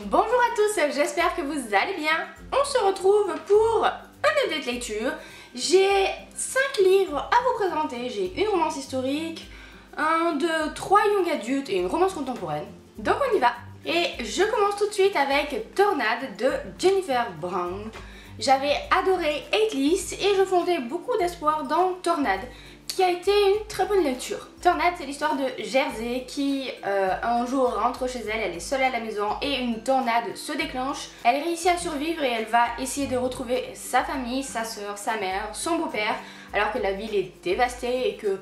Bonjour à tous, j'espère que vous allez bien. On se retrouve pour un update lecture. J'ai 5 livres à vous présenter. J'ai une romance historique, 3 young adultes et une romance contemporaine. Donc on y va. Et je commence tout de suite avec Tornade de Jennifer Brown. J'avais adoré Atlas et je fondais beaucoup d'espoir dans Tornade, qui a été une très bonne lecture. Tornade, c'est l'histoire de Jersey qui un jour rentre chez elle, elle est seule à la maison et une tornade se déclenche. Elle réussit à survivre et elle va essayer de retrouver sa famille, sa soeur, sa mère, son beau-père, alors que la ville est dévastée et que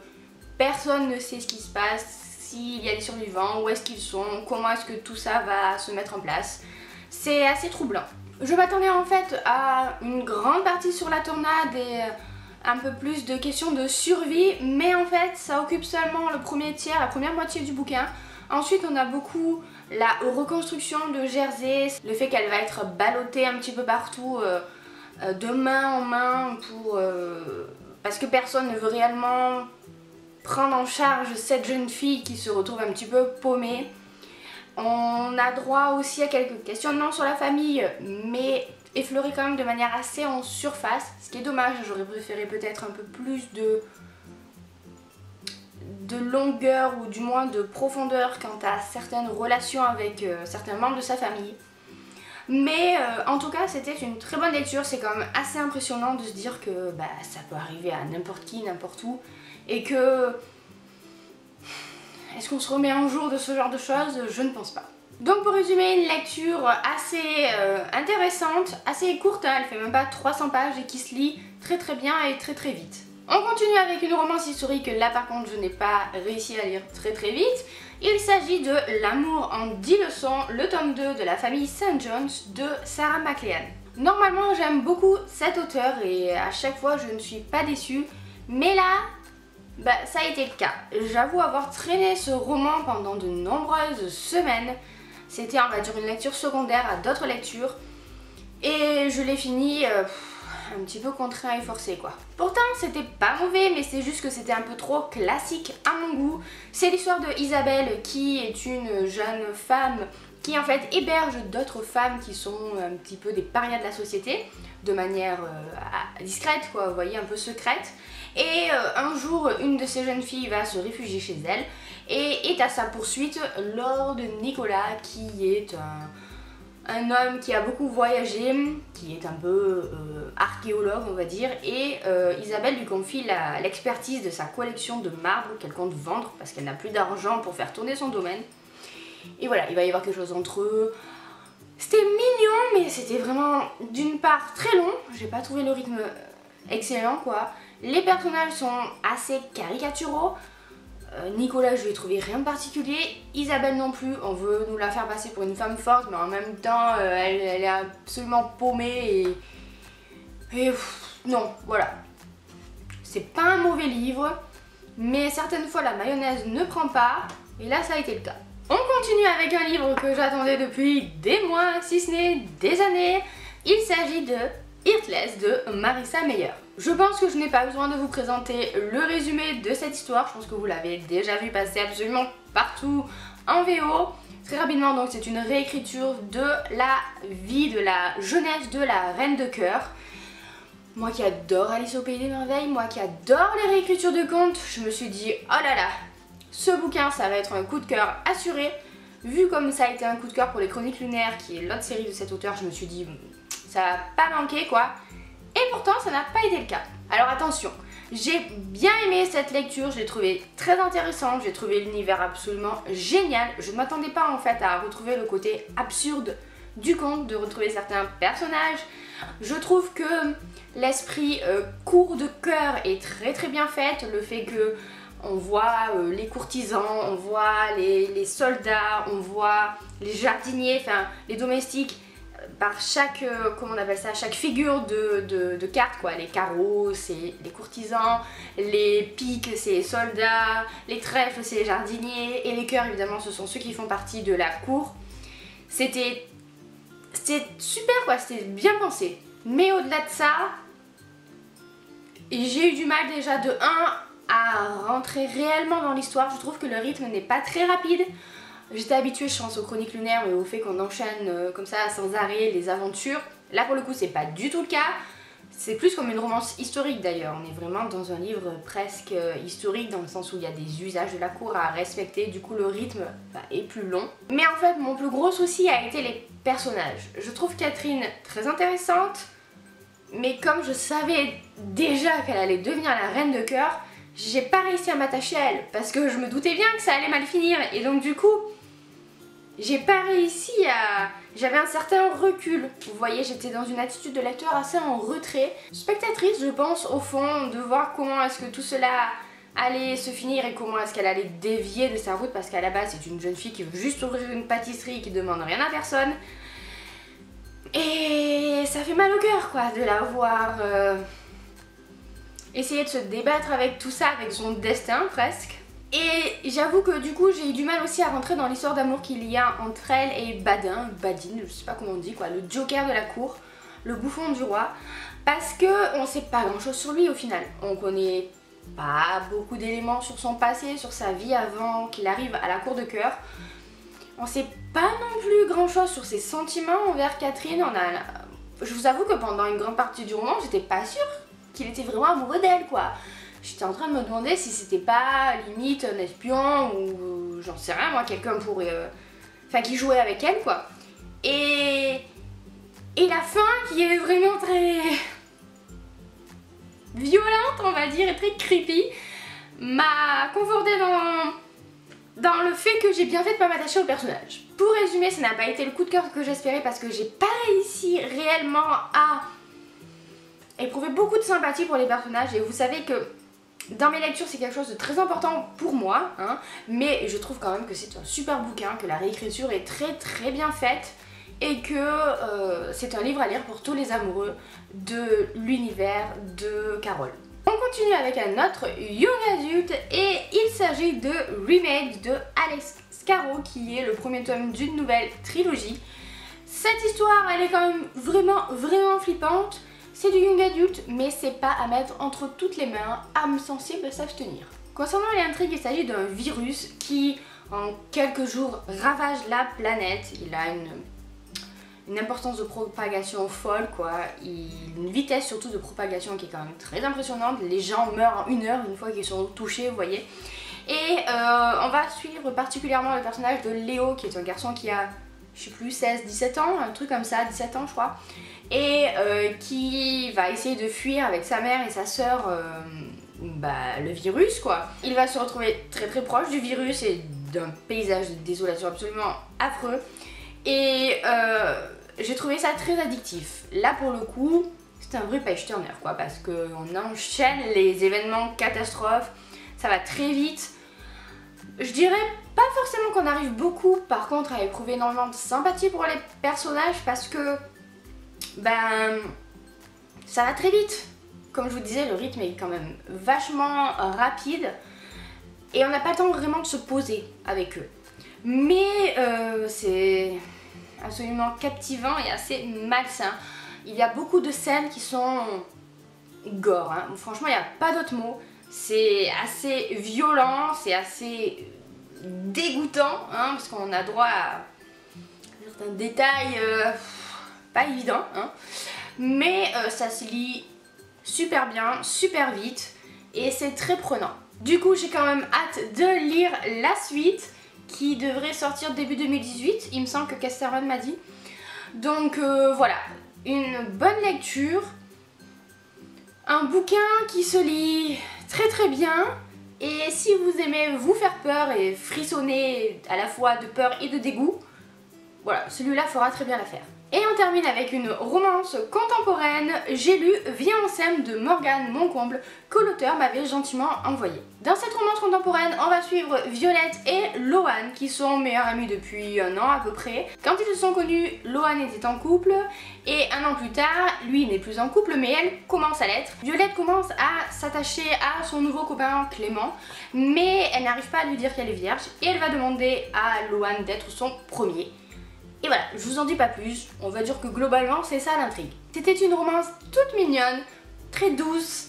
personne ne sait ce qui se passe, s'il y a des survivants, où est-ce qu'ils sont, comment est-ce que tout ça va se mettre en place. C'est assez troublant. Je m'attendais en fait à une grande partie sur la tornade et un peu plus de questions de survie, mais en fait ça occupe seulement le premier tiers, la première moitié du bouquin. Ensuite on a beaucoup la reconstruction de Jersey, le fait qu'elle va être ballottée un petit peu partout de main en main parce que personne ne veut réellement prendre en charge cette jeune fille qui se retrouve un petit peu paumée. On a droit aussi à quelques questionnements sur la famille, mais effleuré quand même de manière assez en surface, ce qui est dommage. J'aurais préféré peut-être un peu plus de longueur ou du moins de profondeur quant à certaines relations avec certains membres de sa famille. Mais en tout cas c'était une très bonne lecture, c'est quand même assez impressionnant de se dire que ça peut arriver à n'importe qui, n'importe où, et que... Est-ce qu'on se remet un jour de ce genre de choses? Je ne pense pas. Donc pour résumer, une lecture assez intéressante, assez courte, hein, elle fait même pas 300 pages et qui se lit très bien et très vite. On continue avec une romance historique, là par contre je n'ai pas réussi à lire très vite. Il s'agit de L'amour en 10 leçons, le tome 2 de la famille St. John's de Sarah McLean. Normalement j'aime beaucoup cet auteur et à chaque fois je ne suis pas déçue, mais là... ça a été le cas. J'avoue avoir traîné ce roman pendant de nombreuses semaines. C'était, on va dire, une lecture secondaire à d'autres lectures. Et je l'ai fini un petit peu contraint et forcé, quoi. Pourtant, c'était pas mauvais, mais c'est juste que c'était un peu trop classique à mon goût. C'est l'histoire de Isabelle, qui est une jeune femme qui, en fait, héberge d'autres femmes qui sont un petit peu des parias de la société, de manière discrète, quoi, vous voyez, un peu secrète. Et un jour, une de ces jeunes filles va se réfugier chez elle et est à sa poursuite Lord Nicolas, qui est un homme qui a beaucoup voyagé, qui est un peu archéologue on va dire, et Isabelle lui confie l'expertise de sa collection de marbre qu'elle compte vendre parce qu'elle n'a plus d'argent pour faire tourner son domaine. Et voilà, il va y avoir quelque chose entre eux. C'était mignon, mais c'était vraiment d'une part très long, j'ai pas trouvé le rythme excellent quoi. Les personnages sont assez caricaturaux. Nicolas, je lui ai trouvé rien de particulier. Isabelle non plus, on veut nous la faire passer pour une femme forte, mais en même temps, elle est absolument paumée et non, voilà. C'est pas un mauvais livre, mais certaines fois la mayonnaise ne prend pas, et là ça a été le cas. On continue avec un livre que j'attendais depuis des mois, si ce n'est des années. Il s'agit de Heartless de Marissa Meyer. Je pense que je n'ai pas besoin de vous présenter le résumé de cette histoire, je pense que vous l'avez déjà vu passer absolument partout en VO. Très rapidement, donc c'est une réécriture de la vie, de la jeunesse de la Reine de Cœur. Moi qui adore Alice au Pays des Merveilles, moi qui adore les réécritures de contes, je me suis dit oh là là, ce bouquin ça va être un coup de cœur assuré. Vu comme ça a été un coup de cœur pour les Chroniques Lunaires, qui est l'autre série de cet auteur, je me suis dit ça va pas manquer quoi. Et pourtant ça n'a pas été le cas. Alors attention, j'ai bien aimé cette lecture, je l'ai trouvé très intéressante, j'ai trouvé l'univers absolument génial. Je ne m'attendais pas en fait à retrouver le côté absurde du conte, de retrouver certains personnages. Je trouve que l'esprit court de cœur est très bien fait, le fait que on voit les courtisans, on voit les soldats, on voit les jardiniers, enfin les domestiques, par chaque, comment on appelle ça, chaque figure de carte quoi. Les carreaux c'est les courtisans, les piques c'est les soldats, les trèfles c'est les jardiniers et les cœurs évidemment ce sont ceux qui font partie de la cour. C'était super quoi, c'était bien pensé. Mais au-delà de ça, j'ai eu du mal déjà de 1 à rentrer réellement dans l'histoire. Je trouve que le rythme n'est pas très rapide. J'étais habituée, je pense, aux chroniques lunaires, mais au fait qu'on enchaîne comme ça sans arrêt les aventures. Là pour le coup c'est pas du tout le cas. C'est plus comme une romance historique d'ailleurs. On est vraiment dans un livre presque historique dans le sens où il y a des usages de la cour à respecter. Du coup le rythme est plus long. Mais en fait mon plus gros souci a été les personnages. Je trouve Catherine très intéressante. Mais comme je savais déjà qu'elle allait devenir la reine de cœur, j'ai pas réussi à m'attacher à elle. Parce que je me doutais bien que ça allait mal finir. Et donc du coup... j'ai pas réussi à... J'avais un certain recul. Vous voyez, j'étais dans une attitude de lecteur assez en retrait. Spectatrice, je pense, au fond, de voir comment est-ce que tout cela allait se finir et comment est-ce qu'elle allait dévier de sa route, parce qu'à la base, c'est une jeune fille qui veut juste ouvrir une pâtisserie et qui demande rien à personne. Et ça fait mal au cœur, quoi, de la voir essayer de se débattre avec tout ça, avec son destin, presque. Et j'avoue que du coup j'ai eu du mal aussi à rentrer dans l'histoire d'amour qu'il y a entre elle et Badin, je sais pas comment on dit quoi, le joker de la cour, le bouffon du roi, parce que on sait pas grand chose sur lui au final. On connaît pas beaucoup d'éléments sur son passé, sur sa vie avant qu'il arrive à la cour de cœur. On sait pas non plus grand chose sur ses sentiments envers Catherine. Je vous avoue que pendant une grande partie du roman j'étais pas sûre qu'il était vraiment amoureux d'elle quoi. J'étais en train de me demander si c'était pas limite un espion ou j'en sais rien moi, quelqu'un pour... Enfin qui jouait avec elle quoi. Et la fin qui est vraiment très violente on va dire et très creepy m'a confortée dans le fait que j'ai bien fait de pas m'attacher au personnage. Pour résumer, ça n'a pas été le coup de cœur que j'espérais parce que j'ai pas réussi réellement à éprouver beaucoup de sympathie pour les personnages et vous savez que dans mes lectures c'est quelque chose de très important pour moi, hein, mais je trouve quand même que c'est un super bouquin, que la réécriture est très bien faite et que c'est un livre à lire pour tous les amoureux de l'univers de Carole. On continue avec un autre young adulte et il s'agit de Remade de Alex Scarrow qui est le premier tome d'une nouvelle trilogie. Cette histoire elle est quand même vraiment flippante. C'est du young adulte, mais c'est pas à mettre entre toutes les mains, âmes sensibles savent tenir. Concernant l'intrigue, il s'agit d'un virus qui, en quelques jours, ravage la planète. Il a une importance de propagation folle, quoi. Une vitesse surtout de propagation qui est quand même très impressionnante. Les gens meurent en 1 heure une fois qu'ils sont touchés, vous voyez. Et on va suivre particulièrement le personnage de Léo, qui est un garçon qui a, je sais plus, 16-17 ans, un truc comme ça, 17 ans je crois. Et qui va essayer de fuir avec sa mère et sa sœur le virus quoi. Il va se retrouver très proche du virus et d'un paysage de désolation absolument affreux et j'ai trouvé ça très addictif. Là pour le coup c'est un vrai page turner quoi, parce qu'on enchaîne les événements catastrophes, ça va très vite. Je dirais pas forcément qu'on arrive beaucoup par contre à éprouver énormément de sympathie pour les personnages parce que ça va très vite. Comme je vous disais, le rythme est quand même vachement rapide et on n'a pas le temps vraiment de se poser avec eux. Mais c'est absolument captivant et assez malsain. Il y a beaucoup de scènes qui sont gore, hein. Franchement il n'y a pas d'autre mot. C'est assez violent, c'est assez dégoûtant, hein, parce qu'on a droit à certains détails pas évident, hein. Mais ça se lit super bien, super vite et c'est très prenant. Du coup j'ai quand même hâte de lire la suite qui devrait sortir début 2018, il me semble que Casterman m'a dit. Donc voilà, une bonne lecture, un bouquin qui se lit très bien. Et si vous aimez vous faire peur et frissonner à la fois de peur et de dégoût, voilà, celui-là fera très bien l'affaire. Et on termine avec une romance contemporaine, j'ai lu Viens on s'aime de Morgane Moncomble, que l'auteur m'avait gentiment envoyé. Dans cette romance contemporaine, on va suivre Violette et Loan, qui sont meilleurs amis depuis 1 an à peu près. Quand ils se sont connus, Loan était en couple, et 1 an plus tard, lui n'est plus en couple, mais elle commence à l'être. Violette commence à s'attacher à son nouveau copain Clément, mais elle n'arrive pas à lui dire qu'elle est vierge, et elle va demander à Loan d'être son premier. Et voilà, je vous en dis pas plus, on va dire que globalement c'est ça l'intrigue. C'était une romance toute mignonne, très douce,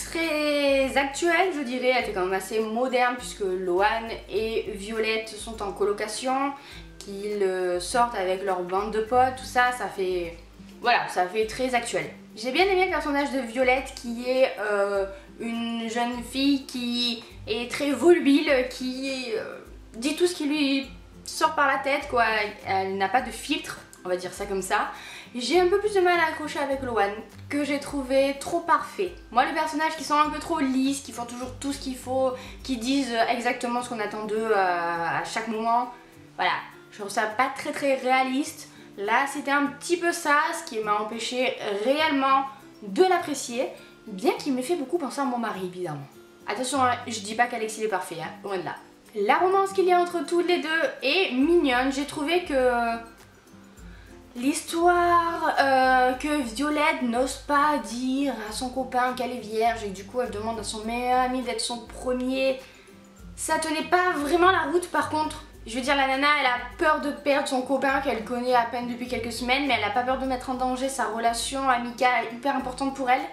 très actuelle, je dirais. Elle fait quand même assez moderne puisque Loan et Violette sont en colocation, qu'ils sortent avec leur bande de potes, tout ça, ça fait... Voilà, ça fait très actuel. J'ai bien aimé le personnage de Violette qui est une jeune fille qui est très volubile, qui dit tout ce qui lui sort par la tête, quoi. Elle n'a pas de filtre, on va dire ça comme ça. J'ai un peu plus de mal à accrocher avec Loan, que j'ai trouvé trop parfait. Moi, les personnages qui sont un peu trop lisses, qui font toujours tout ce qu'il faut, qui disent exactement ce qu'on attend d'eux à chaque moment, voilà, je trouve ça pas très réaliste. Là, c'était un petit peu ça, ce qui m'a empêché réellement de l'apprécier, bien qu'il m'ait fait beaucoup penser à mon mari, évidemment. Attention, hein, je dis pas qu'Alexis est parfait, hein, loin de là. La romance qu'il y a entre tous les deux est mignonne. J'ai trouvé que l'histoire que Violette n'ose pas dire à son copain qu'elle est vierge et que du coup elle demande à son meilleur ami d'être son premier, ça tenait pas vraiment la route. Par contre, je veux dire, la nana elle a peur de perdre son copain qu'elle connaît à peine depuis quelques semaines, mais elle a pas peur de mettre en danger sa relation amicale hyper importante pour elle.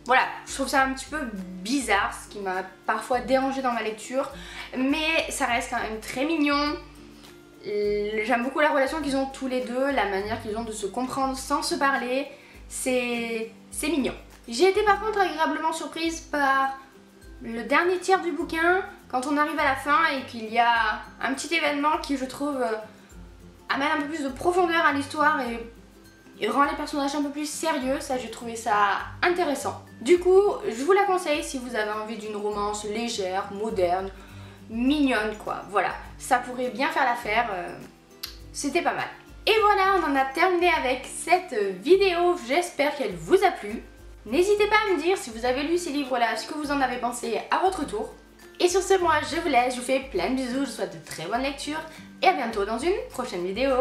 Voilà, je trouve ça un petit peu bizarre, ce qui m'a parfois dérangé dans ma lecture, mais ça reste quand même très mignon. J'aime beaucoup la relation qu'ils ont tous les deux, la manière qu'ils ont de se comprendre sans se parler, c'est mignon. J'ai été par contre agréablement surprise par le dernier tiers du bouquin, quand on arrive à la fin et qu'il y a un petit événement qui, je trouve, amène un peu plus de profondeur à l'histoire et rend les personnages un peu plus sérieux. Ça, j'ai trouvé ça intéressant. Du coup, je vous la conseille si vous avez envie d'une romance légère, moderne, mignonne quoi, voilà, ça pourrait bien faire l'affaire, c'était pas mal. Et voilà, on en a terminé avec cette vidéo, j'espère qu'elle vous a plu. N'hésitez pas à me dire si vous avez lu ces livres-là, ce que vous en avez pensé à votre tour. Et sur ce, moi je vous laisse, je vous fais plein de bisous, je vous souhaite de très bonnes lectures et à bientôt dans une prochaine vidéo.